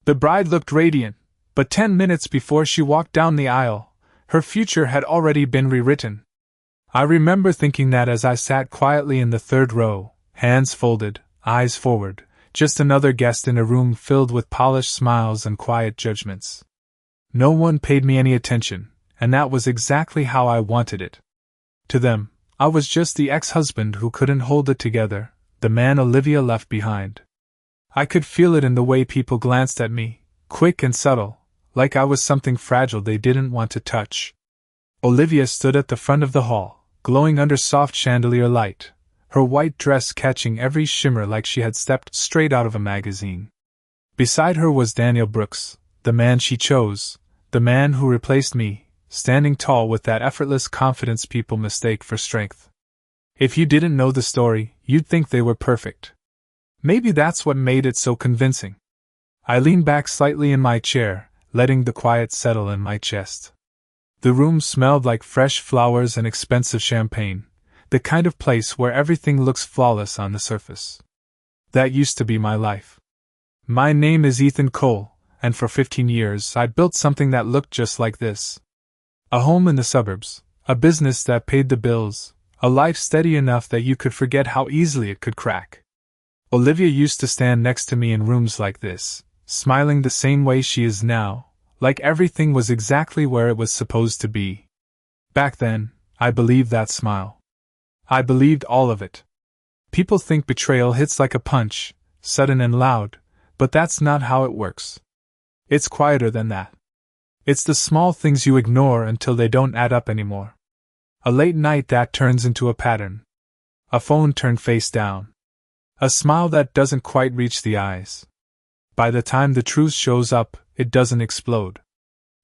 The bride looked radiant, but 10 minutes before she walked down the aisle, her future had already been rewritten. I remember thinking that as I sat quietly in the third row, hands folded, eyes forward, just another guest in a room filled with polished smiles and quiet judgments. No one paid me any attention, and that was exactly how I wanted it. To them, I was just the ex-husband who couldn't hold it together, the man Olivia left behind. I could feel it in the way people glanced at me, quick and subtle, like I was something fragile they didn't want to touch. Olivia stood at the front of the hall, glowing under soft chandelier light, her white dress catching every shimmer like she had stepped straight out of a magazine. Beside her was Daniel Brooks, the man she chose, the man who replaced me, standing tall with that effortless confidence people mistake for strength. If you didn't know the story, you'd think they were perfect. Maybe that's what made it so convincing. I leaned back slightly in my chair, letting the quiet settle in my chest. The room smelled like fresh flowers and expensive champagne, the kind of place where everything looks flawless on the surface. That used to be my life. My name is Ethan Cole, and for 15 years I built something that looked just like this. A home in the suburbs, a business that paid the bills, a life steady enough that you could forget how easily it could crack. Olivia used to stand next to me in rooms like this, smiling the same way she is now, like everything was exactly where it was supposed to be. Back then, I believed that smile. I believed all of it. People think betrayal hits like a punch, sudden and loud, but that's not how it works. It's quieter than that. It's the small things you ignore until they don't add up anymore. A late night that turns into a pattern. A phone turned face down. A smile that doesn't quite reach the eyes. By the time the truth shows up, it doesn't explode.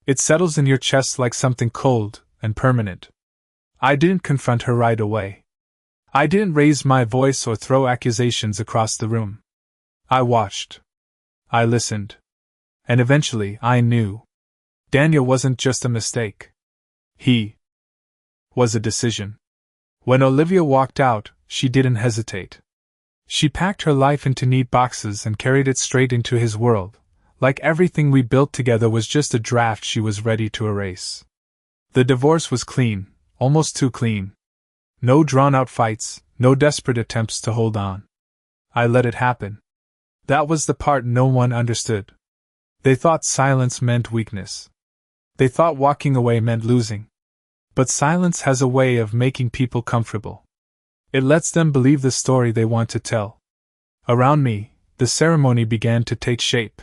It settles in your chest like something cold and permanent. I didn't confront her right away. I didn't raise my voice or throw accusations across the room. I watched. I listened. And eventually I knew. Daniel wasn't just a mistake. He was a decision. When Olivia walked out, she didn't hesitate. She packed her life into neat boxes and carried it straight into his world, like everything we built together was just a draft she was ready to erase. The divorce was clean, almost too clean. No drawn-out fights, no desperate attempts to hold on. I let it happen. That was the part no one understood. They thought silence meant weakness. They thought walking away meant losing. But silence has a way of making people comfortable. It lets them believe the story they want to tell. Around me, the ceremony began to take shape.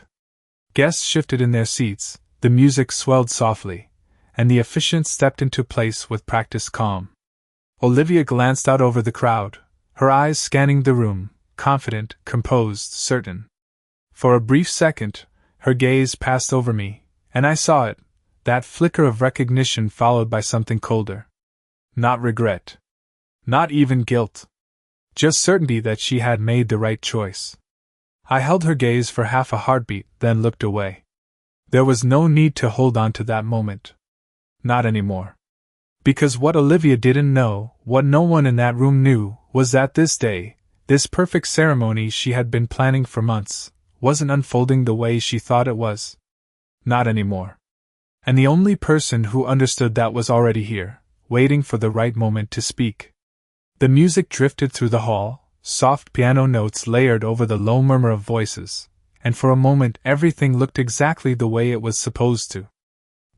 Guests shifted in their seats, the music swelled softly, and the officiant stepped into place with practiced calm. Olivia glanced out over the crowd, her eyes scanning the room, confident, composed, certain. For a brief second, her gaze passed over me, and I saw it, that flicker of recognition followed by something colder. Not regret. Not even guilt. Just certainty that she had made the right choice. I held her gaze for half a heartbeat, then looked away. There was no need to hold on to that moment. Not anymore. Because what Olivia didn't know, what no one in that room knew, was that this day, this perfect ceremony she had been planning for months, wasn't unfolding the way she thought it was. Not anymore. And the only person who understood that was already here, waiting for the right moment to speak. The music drifted through the hall, soft piano notes layered over the low murmur of voices, and for a moment everything looked exactly the way it was supposed to.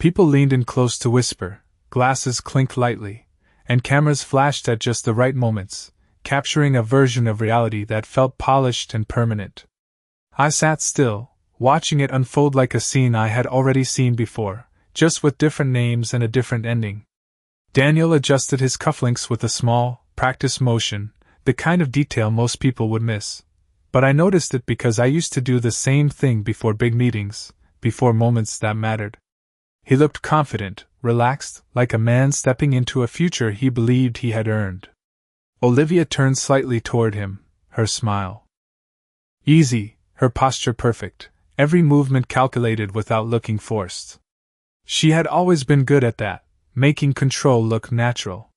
People leaned in close to whisper, glasses clinked lightly, and cameras flashed at just the right moments, capturing a version of reality that felt polished and permanent. I sat still, watching it unfold like a scene I had already seen before, just with different names and a different ending. Daniel adjusted his cufflinks with a small, practiced motion, the kind of detail most people would miss. But I noticed it because I used to do the same thing before big meetings, before moments that mattered. He looked confident, relaxed, like a man stepping into a future he believed he had earned. Olivia turned slightly toward him, her smile easy, her posture perfect, every movement calculated without looking forced. She had always been good at that, making control look natural.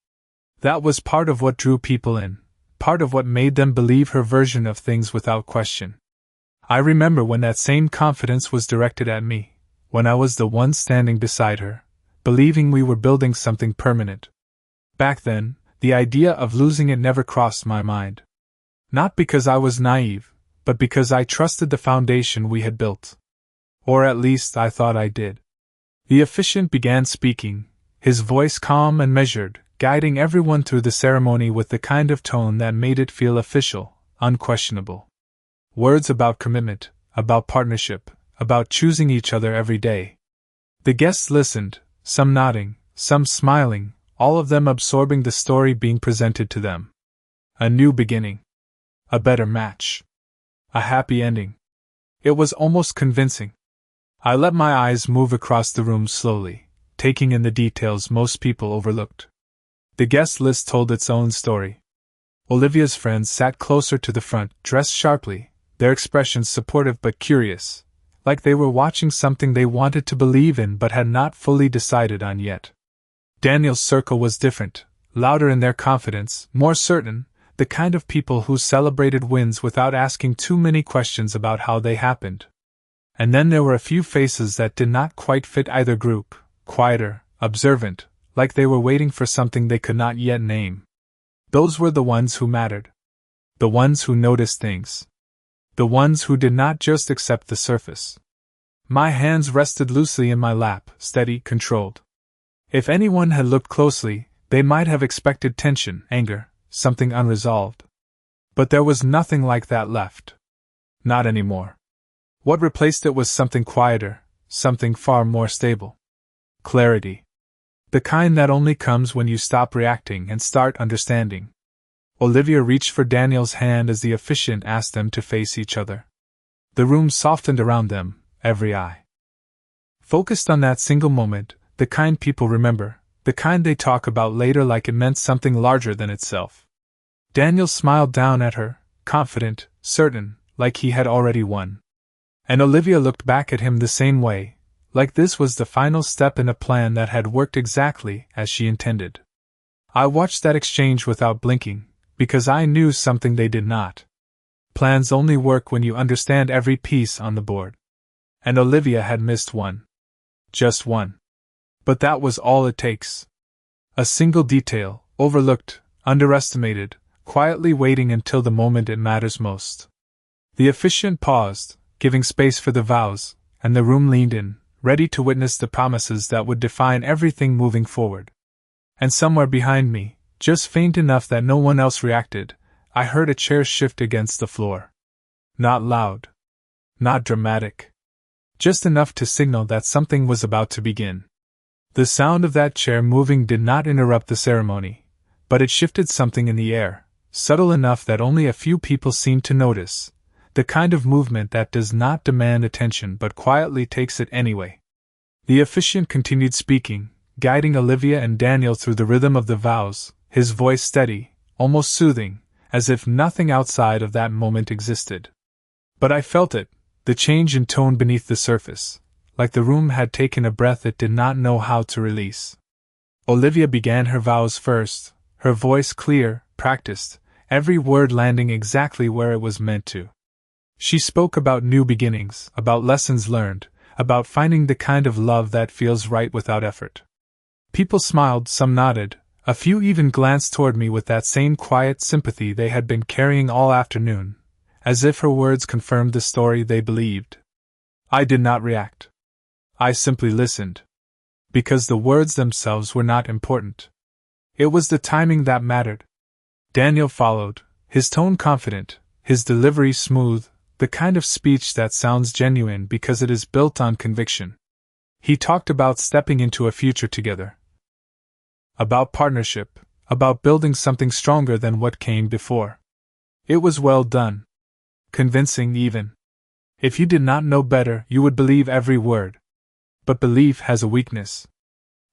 That was part of what drew people in, part of what made them believe her version of things without question. I remember when that same confidence was directed at me, when I was the one standing beside her, believing we were building something permanent. Back then, the idea of losing it never crossed my mind. Not because I was naive, but because I trusted the foundation we had built. Or at least I thought I did. The officiant began speaking, his voice calm and measured, guiding everyone through the ceremony with the kind of tone that made it feel official, unquestionable. Words about commitment, about partnership, about choosing each other every day. The guests listened, some nodding, some smiling, all of them absorbing the story being presented to them. A new beginning. A better match. A happy ending. It was almost convincing. I let my eyes move across the room slowly, taking in the details most people overlooked. The guest list told its own story. Olivia's friends sat closer to the front, dressed sharply, their expressions supportive but curious, like they were watching something they wanted to believe in but had not fully decided on yet. Daniel's circle was different, louder in their confidence, more certain, the kind of people who celebrated wins without asking too many questions about how they happened. And then there were a few faces that did not quite fit either group, quieter, observant, like they were waiting for something they could not yet name. Those were the ones who mattered. The ones who noticed things. The ones who did not just accept the surface. My hands rested loosely in my lap, steady, controlled. If anyone had looked closely, they might have expected tension, anger, something unresolved. But there was nothing like that left. Not anymore. What replaced it was something quieter, something far more stable. Clarity. The kind that only comes when you stop reacting and start understanding. Olivia reached for Daniel's hand as the officiant asked them to face each other. The room softened around them, every eye focused on that single moment, the kind people remember, the kind they talk about later like it meant something larger than itself. Daniel smiled down at her, confident, certain, like he had already won. And Olivia looked back at him the same way, like this was the final step in a plan that had worked exactly as she intended. I watched that exchange without blinking, because I knew something they did not. Plans only work when you understand every piece on the board. And Olivia had missed one. Just one. But that was all it takes. A single detail, overlooked, underestimated, quietly waiting until the moment it matters most. The officiant paused, giving space for the vows, and the room leaned in, ready to witness the promises that would define everything moving forward. And somewhere behind me, just faint enough that no one else reacted, I heard a chair shift against the floor. Not loud. Not dramatic. Just enough to signal that something was about to begin. The sound of that chair moving did not interrupt the ceremony, but it shifted something in the air, subtle enough that only a few people seemed to notice, the kind of movement that does not demand attention but quietly takes it anyway. The officiant continued speaking, guiding Olivia and Daniel through the rhythm of the vows, his voice steady, almost soothing, as if nothing outside of that moment existed. But I felt it, the change in tone beneath the surface, like the room had taken a breath it did not know how to release. Olivia began her vows first, her voice clear, practiced, every word landing exactly where it was meant to. She spoke about new beginnings, about lessons learned, about finding the kind of love that feels right without effort. People smiled, some nodded, a few even glanced toward me with that same quiet sympathy they had been carrying all afternoon, as if her words confirmed the story they believed. I did not react. I simply listened. Because the words themselves were not important. It was the timing that mattered. Daniel followed, his tone confident, his delivery smooth, the kind of speech that sounds genuine because it is built on conviction. He talked about stepping into a future together. About partnership, about building something stronger than what came before. It was well done. Convincing even. If you did not know better, you would believe every word. But belief has a weakness.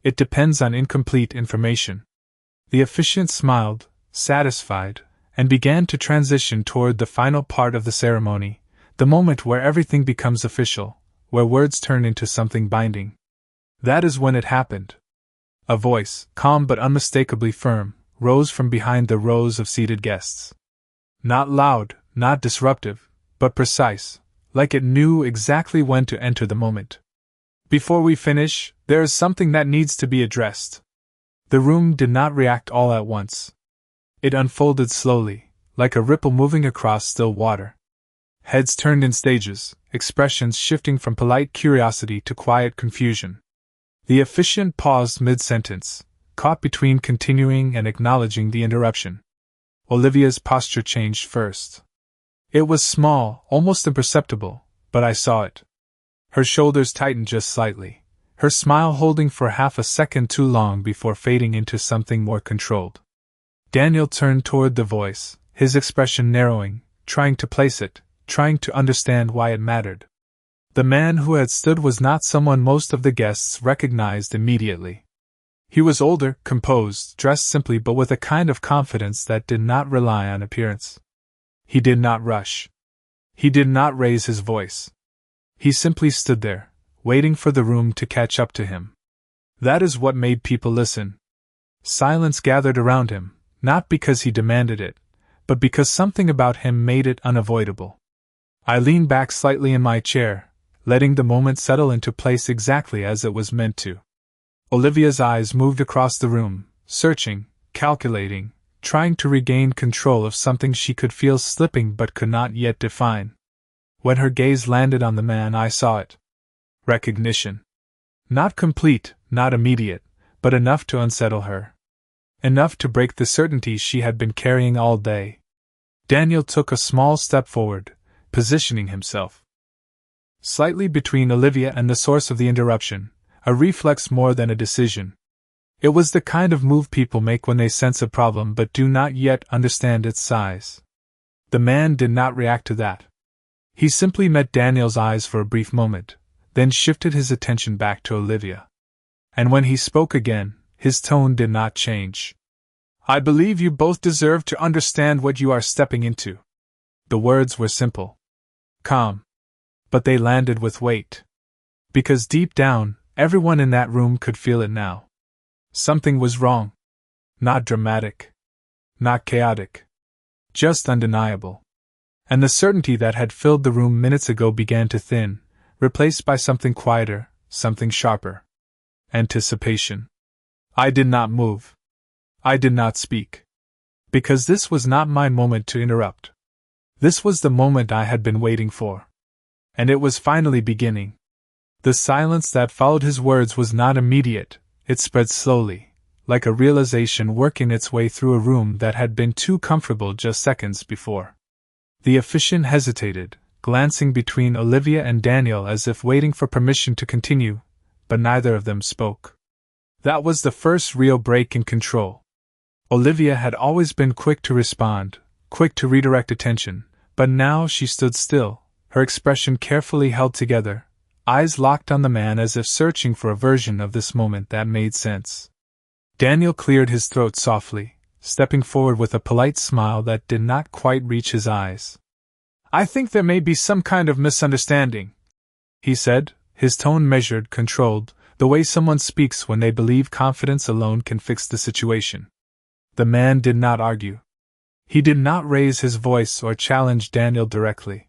It depends on incomplete information. The officiant smiled, satisfied, and began to transition toward the final part of the ceremony, the moment where everything becomes official, where words turn into something binding. That is when it happened. A voice, calm but unmistakably firm, rose from behind the rows of seated guests. Not loud, not disruptive, but precise, like it knew exactly when to enter the moment. Before we finish, there is something that needs to be addressed. The room did not react all at once. It unfolded slowly, like a ripple moving across still water. Heads turned in stages, expressions shifting from polite curiosity to quiet confusion. The officiant paused mid-sentence, caught between continuing and acknowledging the interruption. Olivia's posture changed first. It was small, almost imperceptible, but I saw it. Her shoulders tightened just slightly, her smile holding for half a second too long before fading into something more controlled. Daniel turned toward the voice, his expression narrowing, trying to place it, trying to understand why it mattered. The man who had stood was not someone most of the guests recognized immediately. He was older, composed, dressed simply but with a kind of confidence that did not rely on appearance. He did not rush. He did not raise his voice. He simply stood there, waiting for the room to catch up to him. That is what made people listen. Silence gathered around him, not because he demanded it, but because something about him made it unavoidable. I leaned back slightly in my chair, letting the moment settle into place exactly as it was meant to. Olivia's eyes moved across the room, searching, calculating, trying to regain control of something she could feel slipping but could not yet define. When her gaze landed on the man, I saw it. Recognition. Not complete, not immediate, but enough to unsettle her. Enough to break the certainty she had been carrying all day. Daniel took a small step forward, positioning himself slightly between Olivia and the source of the interruption, a reflex more than a decision. It was the kind of move people make when they sense a problem but do not yet understand its size. The man did not react to that. He simply met Daniel's eyes for a brief moment, then shifted his attention back to Olivia. And when he spoke again, his tone did not change. "I believe you both deserve to understand what you are stepping into." The words were simple, calm, but they landed with weight. Because deep down, everyone in that room could feel it now. Something was wrong. Not dramatic. Not chaotic. Just undeniable. And the certainty that had filled the room minutes ago began to thin, replaced by something quieter, something sharper. Anticipation. I did not move. I did not speak. Because this was not my moment to interrupt. This was the moment I had been waiting for. And it was finally beginning. The silence that followed his words was not immediate, it spread slowly, like a realization working its way through a room that had been too comfortable just seconds before. The officiant hesitated, glancing between Olivia and Daniel as if waiting for permission to continue, but neither of them spoke. That was the first real break in control. Olivia had always been quick to respond, quick to redirect attention, but now she stood still, her expression carefully held together, eyes locked on the man as if searching for a version of this moment that made sense. Daniel cleared his throat softly, stepping forward with a polite smile that did not quite reach his eyes. "I think there may be some kind of misunderstanding," he said, his tone measured, controlled, the way someone speaks when they believe confidence alone can fix the situation. The man did not argue. He did not raise his voice or challenge Daniel directly.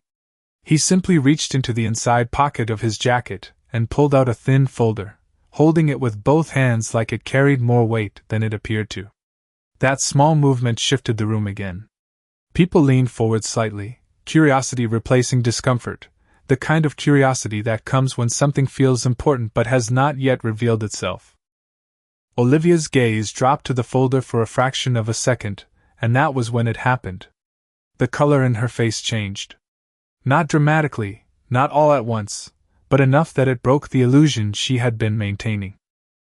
He simply reached into the inside pocket of his jacket and pulled out a thin folder, holding it with both hands like it carried more weight than it appeared to. That small movement shifted the room again. People leaned forward slightly, curiosity replacing discomfort, the kind of curiosity that comes when something feels important but has not yet revealed itself. Olivia's gaze dropped to the folder for a fraction of a second, and that was when it happened. The color in her face changed. Not dramatically, not all at once, but enough that it broke the illusion she had been maintaining.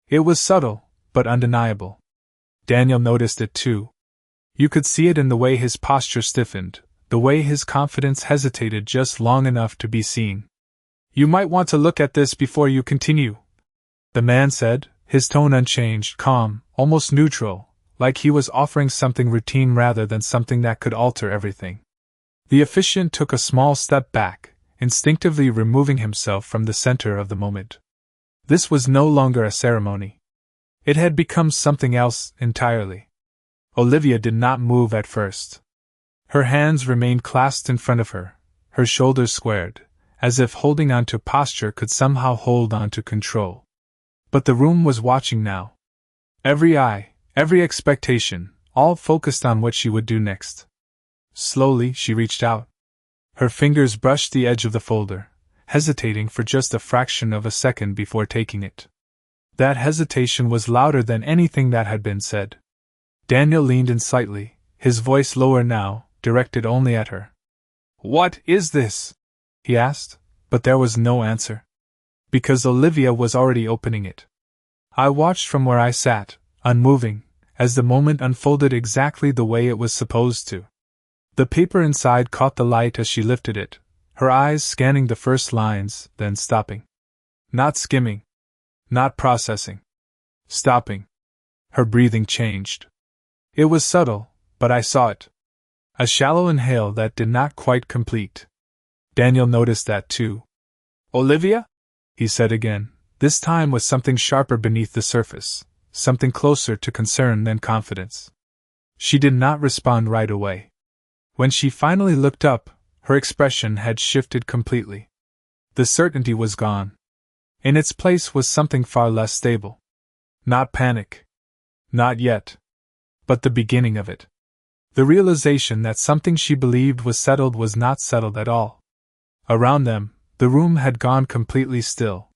It was subtle, but undeniable. Daniel noticed it too. You could see it in the way his posture stiffened, the way his confidence hesitated just long enough to be seen. "You might want to look at this before you continue," the man said, his tone unchanged, calm, almost neutral, like he was offering something routine rather than something that could alter everything. The officiant took a small step back, instinctively removing himself from the center of the moment. This was no longer a ceremony. It had become something else entirely. Olivia did not move at first. Her hands remained clasped in front of her, her shoulders squared, as if holding on to posture could somehow hold on to control. But the room was watching now. Every eye, every expectation, all focused on what she would do next. Slowly, she reached out. Her fingers brushed the edge of the folder, hesitating for just a fraction of a second before taking it. That hesitation was louder than anything that had been said. Daniel leaned in slightly, his voice lower now, directed only at her. "What is this?" he asked, but there was no answer. Because Olivia was already opening it. I watched from where I sat, unmoving, as the moment unfolded exactly the way it was supposed to. The paper inside caught the light as she lifted it, her eyes scanning the first lines, then stopping. Not skimming. Not processing. Stopping. Her breathing changed. It was subtle, but I saw it. A shallow inhale that did not quite complete. Daniel noticed that too. "Olivia?" he said again, this time with something sharper beneath the surface, something closer to concern than confidence. She did not respond right away. When she finally looked up, her expression had shifted completely. The certainty was gone. In its place was something far less stable. Not panic. Not yet. But the beginning of it. The realization that something she believed was settled was not settled at all. Around them, the room had gone completely still.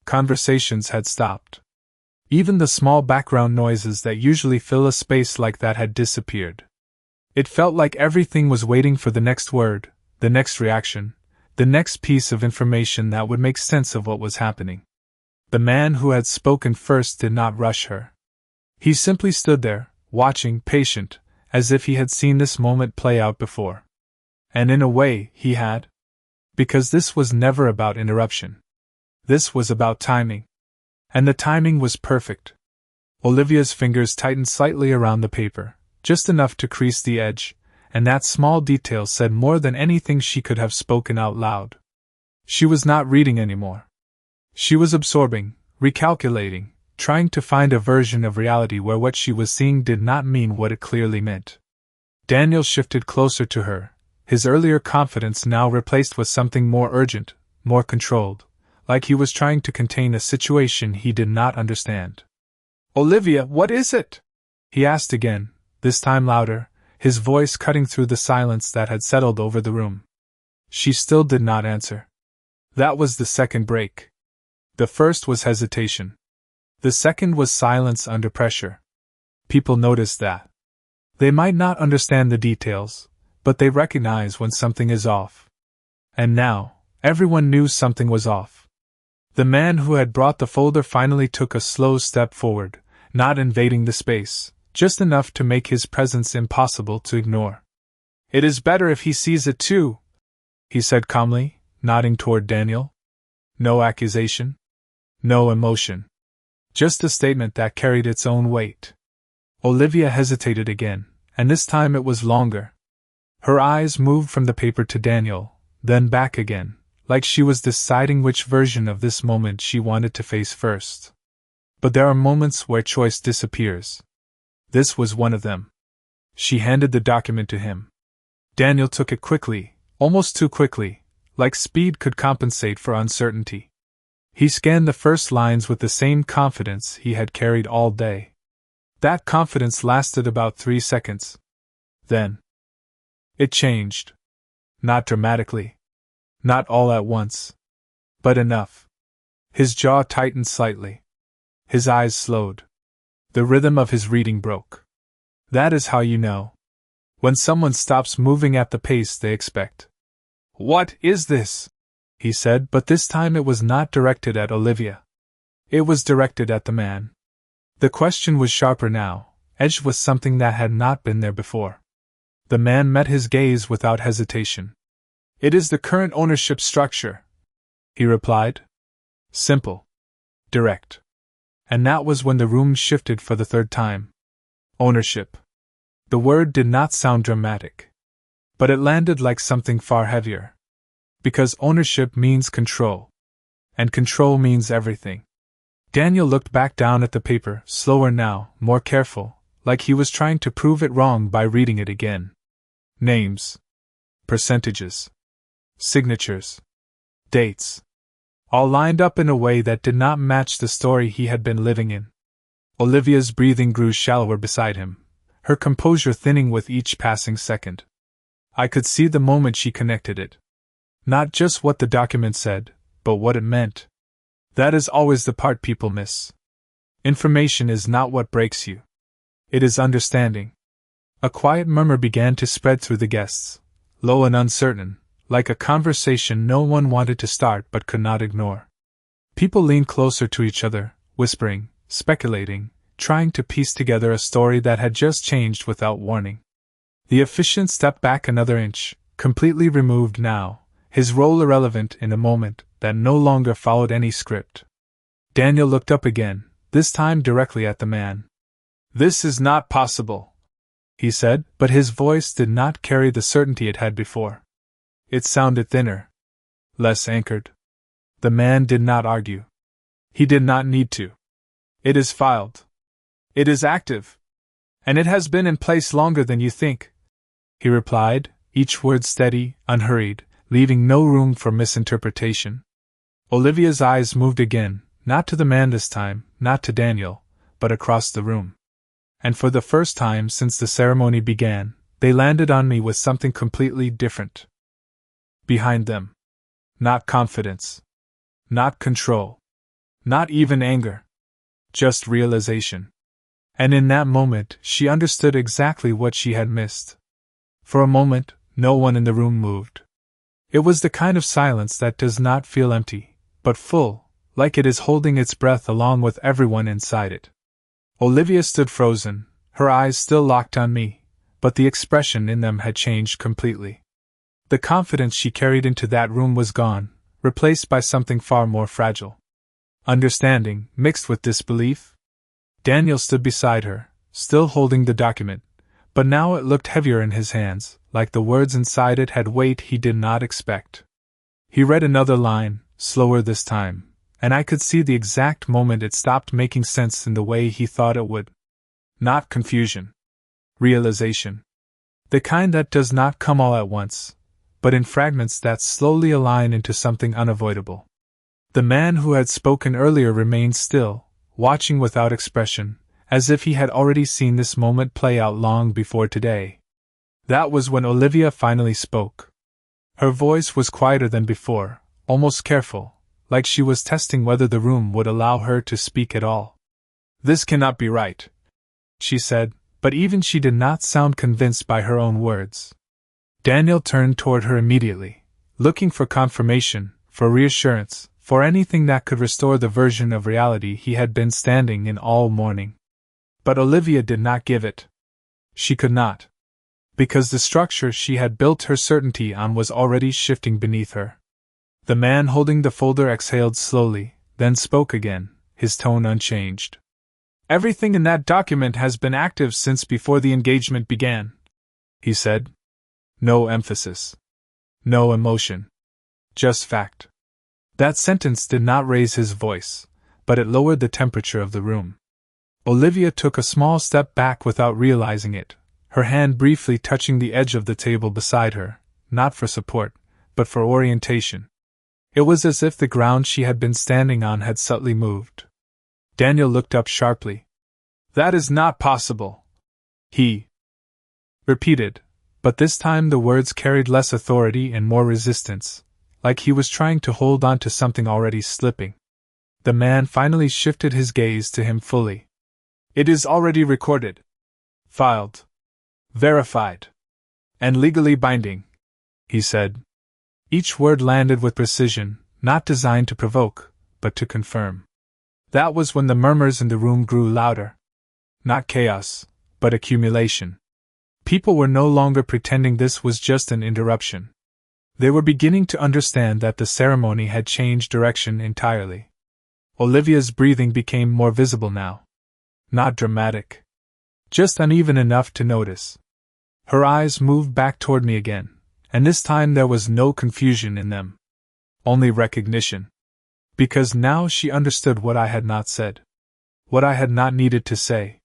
Conversations had stopped. Even the small background noises that usually fill a space like that had disappeared. It felt like everything was waiting for the next word, the next reaction, the next piece of information that would make sense of what was happening. The man who had spoken first did not rush her. He simply stood there, watching, patient, as if he had seen this moment play out before. And in a way, he had. Because this was never about interruption. This was about timing. And the timing was perfect. Olivia's fingers tightened slightly around the paper, just enough to crease the edge, and that small detail said more than anything she could have spoken out loud. She was not reading anymore. She was absorbing, recalculating, trying to find a version of reality where what she was seeing did not mean what it clearly meant. Daniel shifted closer to her, his earlier confidence now replaced with something more urgent, more controlled, like he was trying to contain a situation he did not understand. "Olivia, what is it?" he asked again, this time louder, his voice cutting through the silence that had settled over the room. She still did not answer. That was the second break. The first was hesitation. The second was silence under pressure. People noticed that. They might not understand the details, but they recognize when something is off. And now, everyone knew something was off. The man who had brought the folder finally took a slow step forward, not invading the space, just enough to make his presence impossible to ignore. "It is better if he sees it too," he said calmly, nodding toward Daniel. No accusation. No emotion. Just a statement that carried its own weight. Olivia hesitated again, and this time it was longer. Her eyes moved from the paper to Daniel, then back again, like she was deciding which version of this moment she wanted to face first. But there are moments where choice disappears. This was one of them. She handed the document to him. Daniel took it quickly, almost too quickly, like speed could compensate for uncertainty. He scanned the first lines with the same confidence he had carried all day. That confidence lasted about 3 seconds. Then it changed. Not dramatically. Not all at once. But enough. His jaw tightened slightly. His eyes slowed. The rhythm of his reading broke. That is how you know. When someone stops moving at the pace they expect. "What is this?" he said, but this time it was not directed at Olivia. It was directed at the man. The question was sharper now, edged with something that had not been there before. The man met his gaze without hesitation. "It is the current ownership structure," he replied. Simple. Direct. And that was when the room shifted for the third time. Ownership. The word did not sound dramatic. But it landed like something far heavier. Because ownership means control. And control means everything. Daniel looked back down at the paper, slower now, more careful, like he was trying to prove it wrong by reading it again. Names. Percentages. Signatures. dates. All lined up in a way that did not match the story he had been living in. Olivia's breathing grew shallower beside him, her composure thinning with each passing second. I could see the moment she connected it. Not just what the document said, but what it meant. That is always the part people miss. Information is not what breaks you. It is understanding. A quiet murmur began to spread through the guests, low and uncertain, like a conversation no one wanted to start but could not ignore. People leaned closer to each other, whispering, speculating, trying to piece together a story that had just changed without warning. The officiant stepped back another inch, completely removed now, his role irrelevant in a moment that no longer followed any script. Daniel looked up again, this time directly at the man. "This is not possible," he said, but his voice did not carry the certainty it had before. It sounded thinner, less anchored. The man did not argue. He did not need to. "It is filed. It is active. And it has been in place longer than you think," he replied, each word steady, unhurried, leaving no room for misinterpretation. Olivia's eyes moved again, not to the man this time, not to Daniel, but across the room. And for the first time since the ceremony began, they landed on me with something completely different. Behind them. Not confidence. Not control. Not even anger. Just realization. And in that moment, she understood exactly what she had missed. For a moment, no one in the room moved. It was the kind of silence that does not feel empty, but full, like it is holding its breath along with everyone inside it. Olivia stood frozen, her eyes still locked on me, but the expression in them had changed completely. The confidence she carried into that room was gone, replaced by something far more fragile. Understanding, mixed with disbelief. Daniel stood beside her, still holding the document, but now it looked heavier in his hands, like the words inside it had weight he did not expect. He read another line, slower this time, and I could see the exact moment it stopped making sense in the way he thought it would. Not confusion. Realization. The kind that does not come all at once, but in fragments that slowly align into something unavoidable. The man who had spoken earlier remained still, watching without expression, as if he had already seen this moment play out long before today. That was when Olivia finally spoke. Her voice was quieter than before, almost careful, like she was testing whether the room would allow her to speak at all. "This cannot be right," she said, but even she did not sound convinced by her own words. Daniel turned toward her immediately, looking for confirmation, for reassurance, for anything that could restore the version of reality he had been standing in all morning. But Olivia did not give it. She could not. Because the structure she had built her certainty on was already shifting beneath her. The man holding the folder exhaled slowly, then spoke again, his tone unchanged. "Everything in that document has been active since before the engagement began," he said. No emphasis. No emotion. Just fact. That sentence did not raise his voice, but it lowered the temperature of the room. Olivia took a small step back without realizing it, her hand briefly touching the edge of the table beside her, not for support, but for orientation. It was as if the ground she had been standing on had subtly moved. Daniel looked up sharply. "That is not possible," he repeated, but this time the words carried less authority and more resistance, like he was trying to hold on to something already slipping. The man finally shifted his gaze to him fully. "It is already recorded, filed, verified, and legally binding," he said. Each word landed with precision, not designed to provoke, but to confirm. That was when the murmurs in the room grew louder. Not chaos, but accumulation. People were no longer pretending this was just an interruption. They were beginning to understand that the ceremony had changed direction entirely. Olivia's breathing became more visible now. Not dramatic. Just uneven enough to notice. Her eyes moved back toward me again, and this time there was no confusion in them. Only recognition. Because now she understood what I had not said. What I had not needed to say.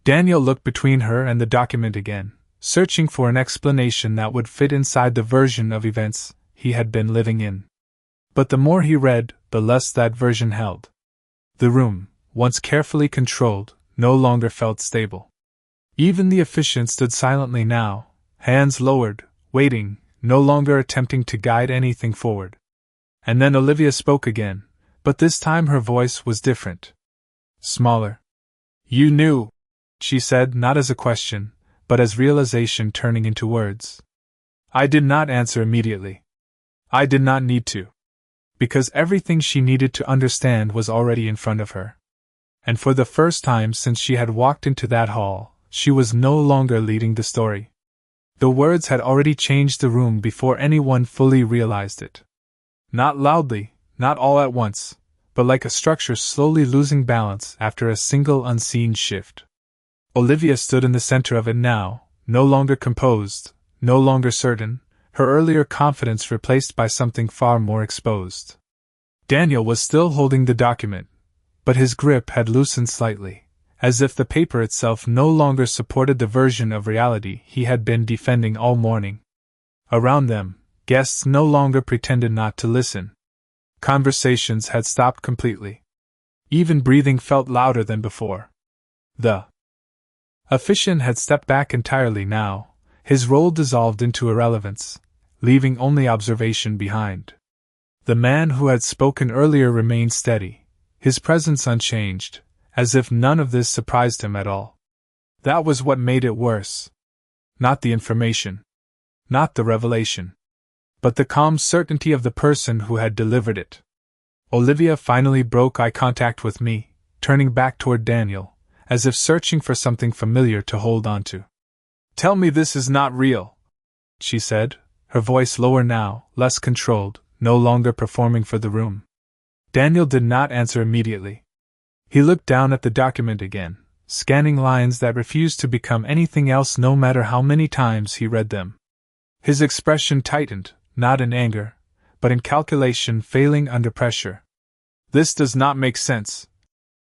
Daniel looked between her and the document again, searching for an explanation that would fit inside the version of events he had been living in. But the more he read, the less that version held. The room, once carefully controlled, no longer felt stable. Even the officiant stood silently now, hands lowered, waiting, no longer attempting to guide anything forward. And then Olivia spoke again, but this time her voice was different. Smaller. "You knew," she said, not as a question, but as realization turning into words. I did not answer immediately. I did not need to. Because everything she needed to understand was already in front of her. And for the first time since she had walked into that hall, she was no longer leading the story. The words had already changed the room before anyone fully realized it. Not loudly, not all at once, but like a structure slowly losing balance after a single unseen shift. Olivia stood in the center of it now, no longer composed, no longer certain, her earlier confidence replaced by something far more exposed. Daniel was still holding the document, but his grip had loosened slightly, as if the paper itself no longer supported the version of reality he had been defending all morning. Around them, guests no longer pretended not to listen. Conversations had stopped completely. Even breathing felt louder than before. The officiant had stepped back entirely now, his role dissolved into irrelevance, leaving only observation behind. The man who had spoken earlier remained steady, his presence unchanged, as if none of this surprised him at all. That was what made it worse. Not the information. Not the revelation. But the calm certainty of the person who had delivered it. Olivia finally broke eye contact with me, turning back toward Daniel, as if searching for something familiar to hold on to. "Tell me this is not real," she said, her voice lower now, less controlled, no longer performing for the room. Daniel did not answer immediately. He looked down at the document again, scanning lines that refused to become anything else no matter how many times he read them. His expression tightened, not in anger, but in calculation, failing under pressure. "This does not make sense,"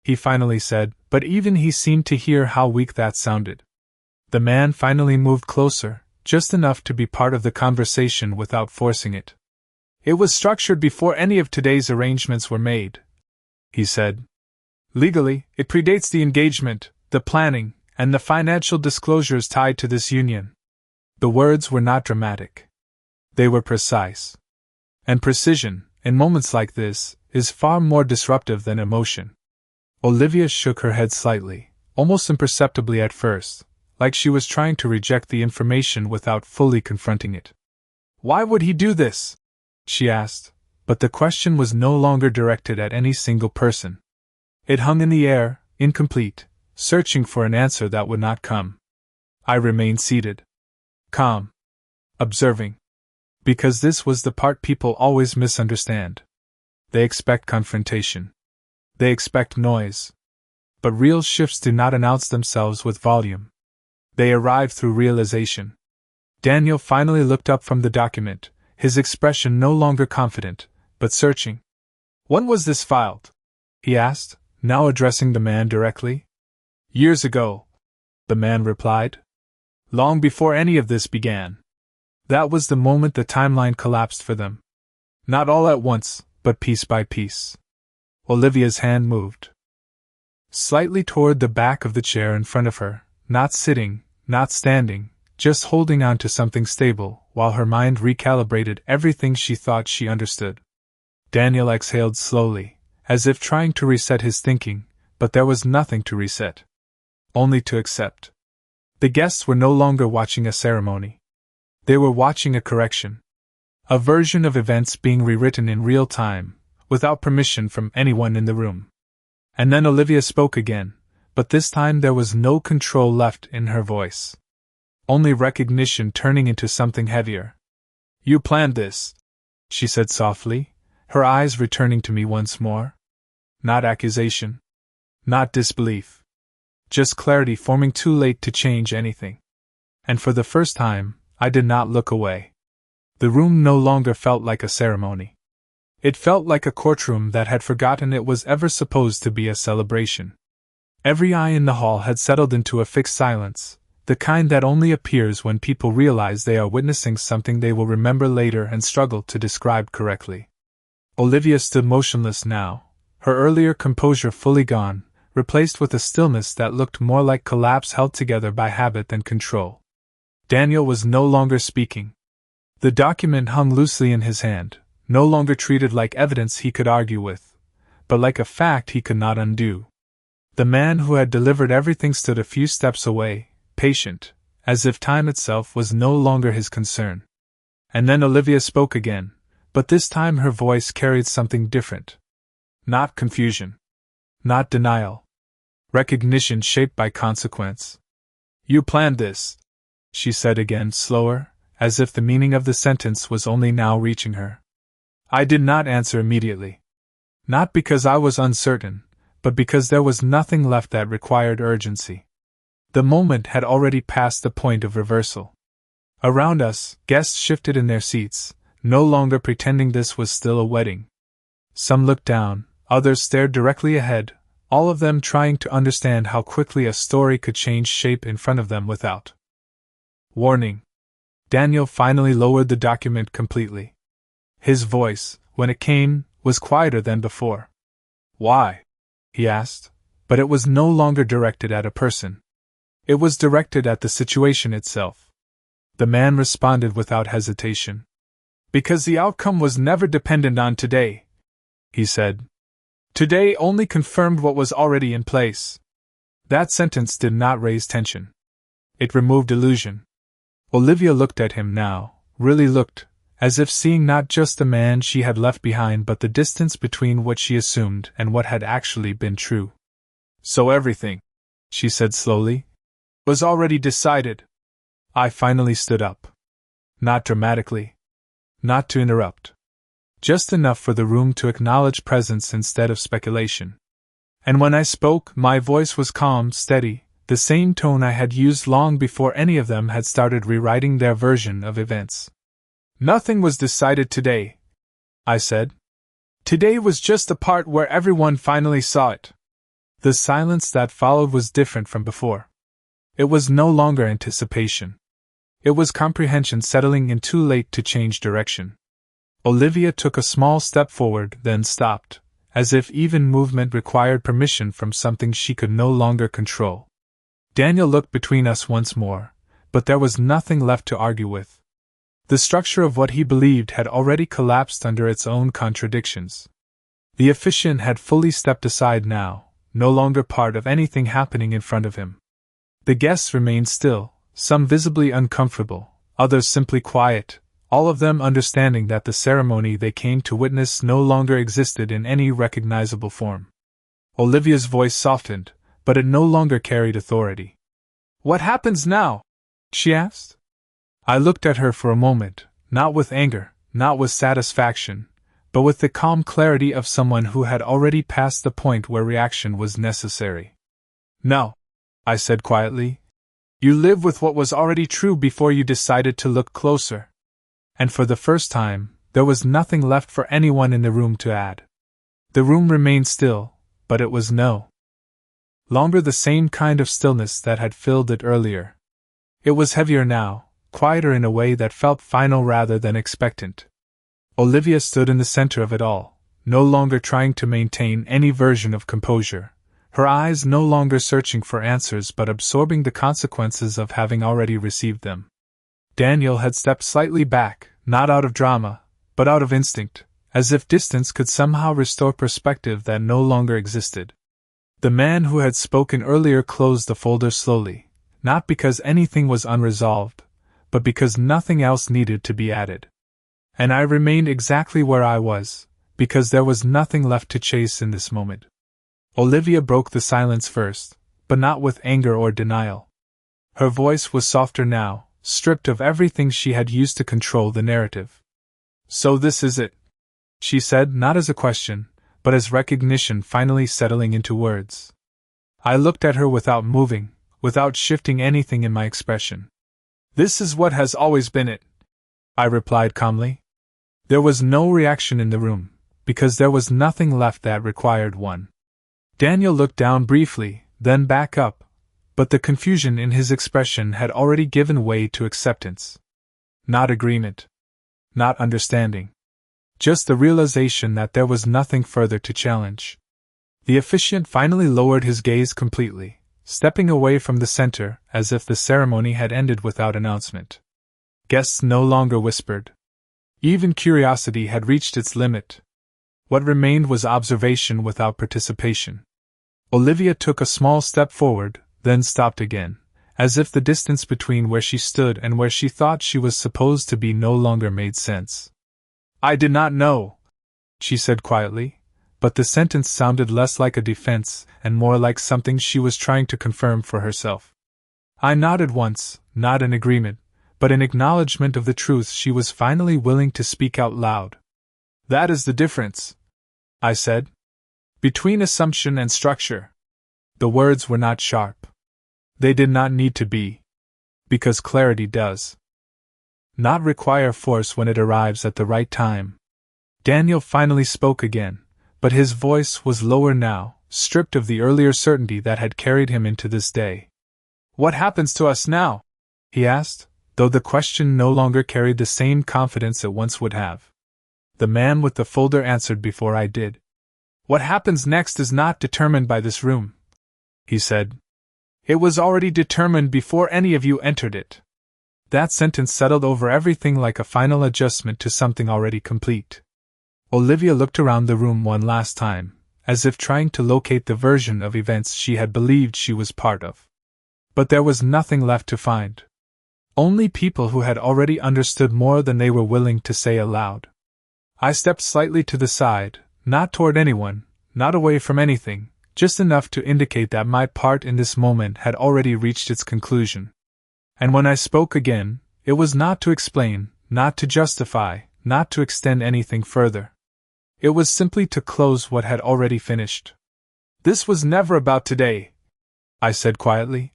he finally said, but even he seemed to hear how weak that sounded. The man finally moved closer, just enough to be part of the conversation without forcing it. "It was structured before any of today's arrangements were made," he said. "Legally, it predates the engagement, the planning, and the financial disclosures tied to this union." The words were not dramatic. They were precise. And precision, in moments like this, is far more disruptive than emotion. Olivia shook her head slightly, almost imperceptibly at first, like she was trying to reject the information without fully confronting it. "Why would he do this?" she asked, but the question was no longer directed at any single person. It hung in the air, incomplete, searching for an answer that would not come. I remained seated. Calm. Observing. Because this was the part people always misunderstand. They expect confrontation. They expect noise. But real shifts do not announce themselves with volume. They arrive through realization. Daniel finally looked up from the document, his expression no longer confident, but searching. "When was this filed?" he asked, now addressing the man directly. "Years ago," the man replied. "Long before any of this began." That was the moment the timeline collapsed for them. Not all at once, but piece by piece. Olivia's hand moved slightly toward the back of the chair in front of her, not sitting, not standing, just holding on to something stable, while her mind recalibrated everything she thought she understood. Daniel exhaled slowly, as if trying to reset his thinking, but there was nothing to reset. Only to accept. The guests were no longer watching a ceremony. They were watching a correction. A version of events being rewritten in real time, without permission from anyone in the room. And then Olivia spoke again, but this time there was no control left in her voice. Only recognition turning into something heavier. "You planned this," she said softly, her eyes returning to me once more. Not accusation. Not disbelief. Just clarity forming too late to change anything. And for the first time, I did not look away. The room no longer felt like a ceremony. It felt like a courtroom that had forgotten it was ever supposed to be a celebration. Every eye in the hall had settled into a fixed silence, the kind that only appears when people realize they are witnessing something they will remember later and struggle to describe correctly. Olivia stood motionless now, her earlier composure fully gone, replaced with a stillness that looked more like collapse held together by habit than control. Daniel was no longer speaking. The document hung loosely in his hand, no longer treated like evidence he could argue with, but like a fact he could not undo. The man who had delivered everything stood a few steps away, patient, as if time itself was no longer his concern. And then Olivia spoke again, but this time her voice carried something different. Not confusion. Not denial. Recognition shaped by consequence. "You planned this," she said again, slower, as if the meaning of the sentence was only now reaching her. I did not answer immediately. Not because I was uncertain, but because there was nothing left that required urgency. The moment had already passed the point of reversal. Around us, guests shifted in their seats, no longer pretending this was still a wedding. Some looked down, others stared directly ahead, all of them trying to understand how quickly a story could change shape in front of them without warning. Daniel finally lowered the document completely. His voice, when it came, was quieter than before. "Why?" he asked, but it was no longer directed at a person. It was directed at the situation itself. The man responded without hesitation. "Because the outcome was never dependent on today," he said. "Today only confirmed what was already in place." That sentence did not raise tension. It removed illusion. Olivia looked at him now, really looked, as if seeing not just the man she had left behind but the distance between what she assumed and what had actually been true. "So everything," she said slowly, "was already decided." I finally stood up. Not dramatically. Not to interrupt. Just enough for the room to acknowledge presence instead of speculation. And when I spoke, my voice was calm, steady, the same tone I had used long before any of them had started rewriting their version of events. "Nothing was decided today," I said. "Today was just the part where everyone finally saw it." The silence that followed was different from before. It was no longer anticipation. It was comprehension settling in too late to change direction. Olivia took a small step forward, then stopped, as if even movement required permission from something she could no longer control. Daniel looked between us once more, but there was nothing left to argue with. The structure of what he believed had already collapsed under its own contradictions. The officiant had fully stepped aside now, no longer part of anything happening in front of him. The guests remained still, some visibly uncomfortable, others simply quiet, all of them understanding that the ceremony they came to witness no longer existed in any recognizable form. Olivia's voice softened, but it no longer carried authority. "What happens now?" she asked. I looked at her for a moment, not with anger, not with satisfaction, but with the calm clarity of someone who had already passed the point where reaction was necessary. "No," I said quietly. "You live with what was already true before you decided to look closer." And for the first time, there was nothing left for anyone in the room to add. The room remained still, but it was no longer the same kind of stillness that had filled it earlier. It was heavier now, quieter in a way that felt final rather than expectant. Olivia stood in the center of it all, no longer trying to maintain any version of composure, her eyes no longer searching for answers but absorbing the consequences of having already received them. Daniel had stepped slightly back, not out of drama, but out of instinct, as if distance could somehow restore perspective that no longer existed. The man who had spoken earlier closed the folder slowly, not because anything was unresolved, but because nothing else needed to be added. And I remained exactly where I was, because there was nothing left to chase in this moment. Olivia broke the silence first, but not with anger or denial. Her voice was softer now, stripped of everything she had used to control the narrative. "So this is it," she said, not as a question, but as recognition finally settling into words. I looked at her without moving, without shifting anything in my expression. "This is what has always been it," I replied calmly. There was no reaction in the room, because there was nothing left that required one. Daniel looked down briefly, then back up, but the confusion in his expression had already given way to acceptance. Not agreement. Not understanding. Just the realization that there was nothing further to challenge. The officiant finally lowered his gaze completely, stepping away from the center as if the ceremony had ended without announcement. Guests no longer whispered. Even curiosity had reached its limit. What remained was observation without participation. Olivia took a small step forward, then stopped again, as if the distance between where she stood and where she thought she was supposed to be no longer made sense. "I did not know," she said quietly, but the sentence sounded less like a defense and more like something she was trying to confirm for herself. I nodded once, not in agreement, but in acknowledgement of the truth she was finally willing to speak out loud. "That is the difference," I said, "between assumption and structure." The words were not sharp. They did not need to be. Because clarity does not require force when it arrives at the right time. Daniel finally spoke again, but his voice was lower now, stripped of the earlier certainty that had carried him into this day. "What happens to us now?" he asked, though the question no longer carried the same confidence it once would have. The man with the folder answered before I did. "What happens next is not determined by this room," he said. "It was already determined before any of you entered it." That sentence settled over everything like a final adjustment to something already complete. Olivia looked around the room one last time, as if trying to locate the version of events she had believed she was part of. But there was nothing left to find. Only people who had already understood more than they were willing to say aloud. I stepped slightly to the side, not toward anyone, not away from anything, just enough to indicate that my part in this moment had already reached its conclusion. And when I spoke again, it was not to explain, not to justify, not to extend anything further. It was simply to close what had already finished. "This was never about today," I said quietly.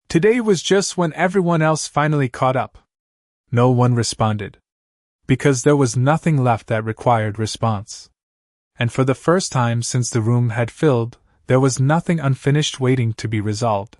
"Today was just when everyone else finally caught up." No one responded. Because there was nothing left that required response. And for the first time since the room had filled, there was nothing unfinished waiting to be resolved.